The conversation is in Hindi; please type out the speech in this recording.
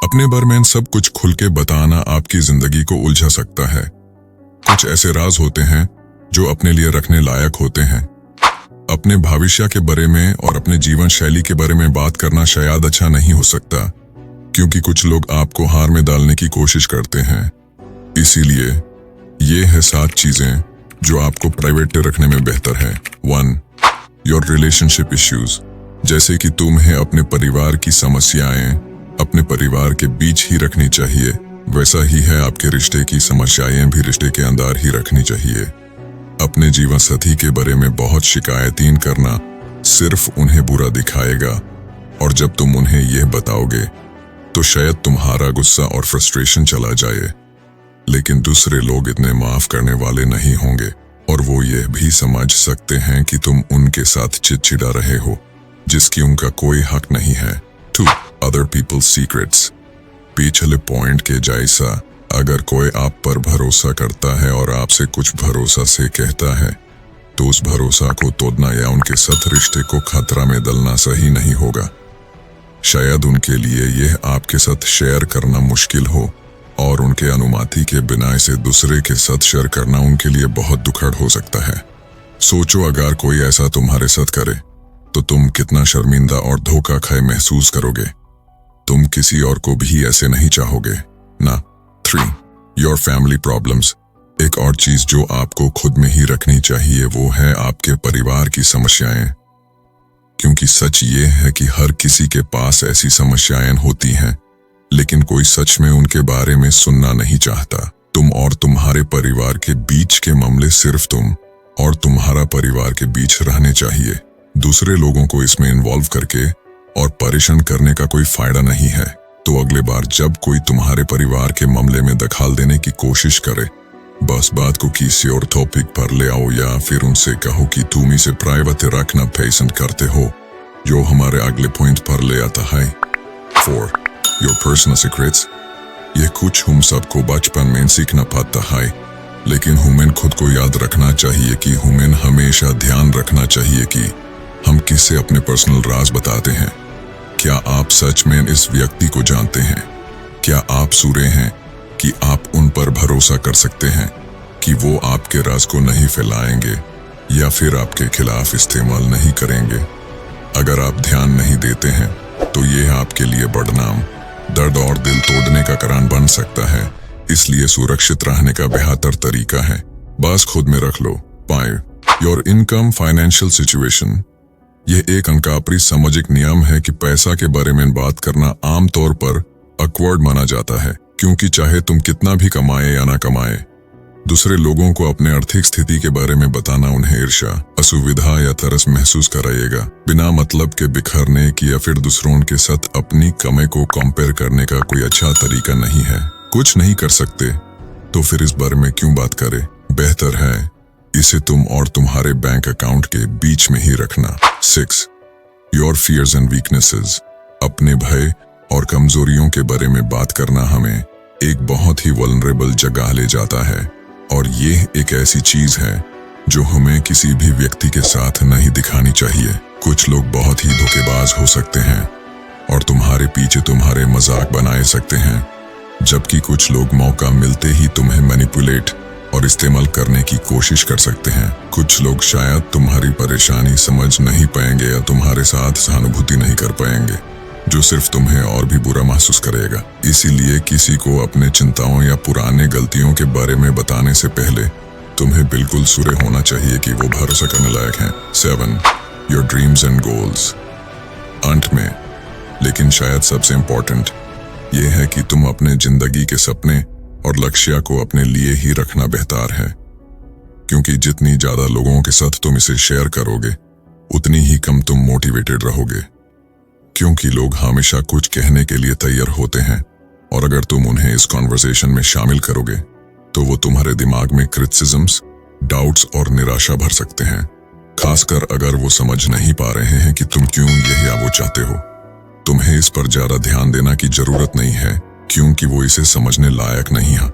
अपने बारे में सब कुछ खुल के बताना आपकी जिंदगी को उलझा सकता है। कुछ ऐसे राज होते हैं जो अपने लिए रखने लायक होते हैं। अपने भविष्य के बारे में और अपने जीवन शैली के बारे में बात करना शायद अच्छा नहीं हो सकता, क्योंकि कुछ लोग आपको हार में डालने की कोशिश करते हैं। इसीलिए ये है 7 चीजें जो आपको प्राइवेट रखने में बेहतर है। 1. Your relationship issues. जैसे कि तुम्हें अपने परिवार की समस्याएं अपने परिवार के बीच ही रखनी चाहिए, वैसा ही है आपके रिश्ते की समस्याएं भी रिश्ते के अंदर ही रखनी चाहिए। अपने जीवन साथी के बारे में बहुत शिकायतीन करना सिर्फ उन्हें बुरा दिखाएगा, और जब तुम उन्हें यह बताओगे तो शायद तुम्हारा गुस्सा और फ्रस्ट्रेशन चला जाए। लेकिन दूसरे लोग इतने माफ करने वाले नहीं होंगे, और वो यह भी समझ सकते हैं कि तुम उनके साथ चिड़चिड़ा रहे हो, जिसकी उनका कोई हक नहीं है। 2. Other people's secrets. पिछले पॉइंट के जैसा, अगर कोई आप पर भरोसा करता है और आपसे कुछ भरोसा से कहता है, तो उस भरोसा को तोड़ना या उनके साथ रिश्ते को खतरा में डालना सही नहीं होगा। शायद उनके लिए यह आपके साथ शेयर करना मुश्किल हो, और उनके अनुमति के बिना इसे दूसरे के साथ शेयर करना उनके लिए बहुत दुखद हो सकता है। सोचो, अगर कोई ऐसा तुम्हारे साथ करे तो तुम कितना शर्मिंदा और धोखा खाए महसूस करोगे। तुम किसी और को भी ऐसे नहीं चाहोगे ना। 3. Your family problems. एक और चीज जो आपको खुद में ही रखनी चाहिए वो है आपके परिवार की समस्याएं, क्योंकि सच ये है कि हर किसी के पास ऐसी समस्याएं होती हैं, लेकिन कोई सच में उनके बारे में सुनना नहीं चाहता। तुम और तुम्हारे परिवार के बीच के मामले सिर्फ तुम और तुम्हारा परिवार के बीच रहने चाहिए। दूसरे लोगों को इसमें इन्वॉल्व करके और परेशान करने का कोई फायदा नहीं है। तो अगले बार जब कोई तुम्हारे परिवार के मामले में दखल देने की कोशिश करे, बस बात को किसी और टॉपिक पर ले आओ, या फिर उनसे कहो कि तुम इसे प्राइवेट रखना पसंद करते हो, जो हमारे अगले पॉइंट पर ले आता है। 4. Your personal secrets. ये कुछ हम सबको बचपन में सीखना पड़ता है, लेकिन हमें खुद को याद रखना चाहिए कि हमें हमेशा ध्यान रखना चाहिए कि हम किससे अपने पर्सनल राज बताते हैं। क्या आप सच में इस व्यक्ति को जानते हैं? क्या आप सूरे हैं कि आप उन पर भरोसा कर सकते हैं कि वो आपके राज को नहीं फैलाएंगे या फिर आपके खिलाफ इस्तेमाल नहीं करेंगे? अगर आप ध्यान नहीं देते हैं तो ये आपके लिए बदनाम, दर्द और दिल तोड़ने का कारण बन सकता है। इसलिए सुरक्षित रहने का बेहतर तरीका है बस खुद में रख लो। 5. Your income financial situation. यह एक अनकापरी सामाजिक नियम है कि पैसा के बारे में बात करना आमतौर पर awkward माना जाता है, क्योंकि चाहे तुम कितना भी कमाए या ना कमाए, दूसरे लोगों को अपने आर्थिक स्थिति के बारे में बताना उन्हें ईर्ष्या, असुविधा या तरस महसूस कराएगा। बिना मतलब के बिखरने की या फिर दूसरों के साथ अपनी कमाई को कंपेयर करने का कोई अच्छा तरीका नहीं है। कुछ नहीं कर सकते तो फिर इस बारे में क्यों बात करें? बेहतर है इसे तुम और तुम्हारे बैंक अकाउंट के बीच में ही रखना। 6. Your fears and weaknesses. अपने भय और कमजोरियों के बारे में बात करना हमें एक बहुत ही वल्नरेबल जगह ले जाता है, और ये एक ऐसी चीज है जो हमें किसी भी व्यक्ति के साथ नहीं दिखानी चाहिए। कुछ लोग बहुत ही धोखेबाज हो सकते हैं और तुम्हारे पीछे तुम्हारे मजाक बनाए सकते हैं, जबकि कुछ लोग मौका मिलते ही तुम्हें मैनिपुलेट और इस्तेमाल करने की कोशिश कर सकते हैं। कुछ लोग शायद तुम्हारी परेशानी समझ नहीं पाएंगे या तुम्हारे साथ सहानुभूति नहीं कर पाएंगे, जो सिर्फ तुम्हें और भी बुरा महसूस करेगा। इसीलिए किसी को अपने चिंताओं या पुराने गलतियों के बारे में बताने से पहले तुम्हें बिल्कुल सूरे होना चाहिए कि वो भरोसा करने लायक हैं। 7. Your dreams and goals. अंत में, लेकिन शायद सबसे इम्पोर्टेंट, ये है कि तुम अपने जिंदगी के सपने और लक्ष्य को अपने लिए ही रखना बेहतर है, क्योंकि जितनी ज्यादा लोगों के साथ तुम इसे शेयर करोगे, उतनी ही कम तुम मोटिवेटेड रहोगे, क्योंकि लोग हमेशा कुछ कहने के लिए तैयार होते हैं, और अगर तुम उन्हें इस कॉन्वर्सेशन में शामिल करोगे तो वो तुम्हारे दिमाग में क्रिटिसिज्म्स, डाउट्स और निराशा भर सकते हैं, खासकर अगर वो समझ नहीं पा रहे हैं कि तुम क्यों यह या वो चाहते हो। तुम्हें इस पर ज्यादा ध्यान देना की जरूरत नहीं है, क्योंकि वो इसे समझने लायक नहीं है।